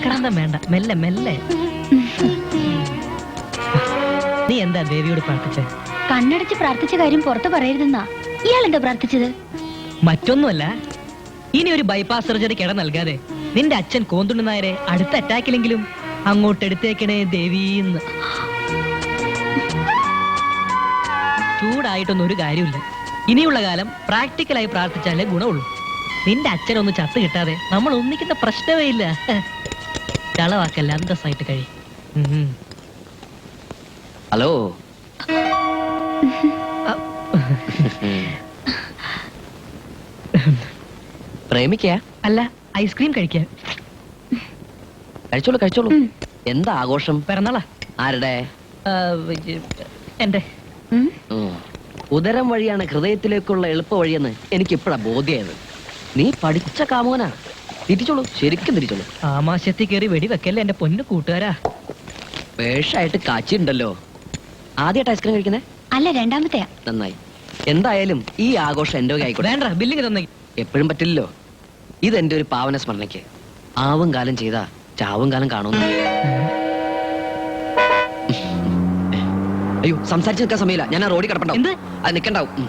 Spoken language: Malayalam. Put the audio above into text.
ആക്രാന്തം വേണ്ട, മെല്ലെ മെല്ലെ. നീ എന്താ ദേവിയോട് പ്രാർത്ഥിച്ചേ? കണ്ണടച്ച് പ്രാർത്ഥിച്ച കാര്യം പുറത്ത് പറയരുതെന്നാ. ഇയാൾ എന്താ പ്രാർത്ഥിച്ചത്? മറ്റൊന്നുമല്ല, ഇനി ഒരു ബൈപ്പാസ് സർജറി കിട നൽകാതെ നിന്റെ അച്ഛൻ കോന്തുണ്ണി നായരെ അടുത്ത അറ്റാക്കിലെങ്കിലും അങ്ങോട്ട് എടുത്തേക്കണേ ദേവീന്ന്. ചൂടായിട്ടൊന്നും ഒരു കാര്യമില്ല. ഇനിയുള്ള കാലം പ്രാക്ടിക്കലായി പ്രാർത്ഥിച്ചാലേ ഗുണമുള്ളൂ. നിന്റെ അച്ഛനൊന്ന് ചത്ത് കിട്ടാതെ നമ്മൾ ഒന്നിക്കുന്ന പ്രശ്നമേ ഇല്ല. കളവാക്കല്ല, അന്തസ്സായിട്ട് കഴി. ഹലോ, പ്രേമിക്കാ? അല്ല, ഐസ്ക്രീം കഴിക്കാൻ. കഴിച്ചോളൂ കഴിച്ചോളൂ. എന്താ ആഘോഷം? പിറന്നാളാ. ആരുടെ? എന്റെ. ഉദരം വഴിയാണ് ഹൃദയത്തിലേക്കുള്ള എളുപ്പ വഴിയെന്ന് എനിക്ക് ഇപ്പഴാ ബോധ്യായത്. നീ പഠിച്ച കാമോനാ. തിരിച്ചോളൂ, ശരിക്കും തിരിച്ചോളൂ. ആമാശത്തിൽ കയറി വെടിവെക്കല്ലേ എന്റെ പൊന്നു കൂട്ടുകാരാ. വേഷായിട്ട് കാച്ചിണ്ടല്ലോ. ആദ്യമായിട്ട് ഐസ്ക്രീം കഴിക്കുന്നേ? അല്ല, രണ്ടാമത്തെയാ. നന്നായി. എന്തായാലും ഈ ആഘോഷം എന്റെ ആയിക്കോട്ടെ. വേണ്ട, ബില്ലിങ് തന്നെ. എപ്പോഴും പറ്റില്ലല്ലോ. ഇതെന്റെ ഒരു പാവന സ്മരണയ്ക്ക്. ആവും കാലം ചെയ്താ ചാവും കാലം കാണുന്നു. അയ്യോ, സംസാരിച്ച് നിൽക്കാൻ സമയമില്ല. ഞാൻ ആ റോഡിൽ കിടപ്പുണ്ടാവും. അത് നിൽക്കണ്ടാവും.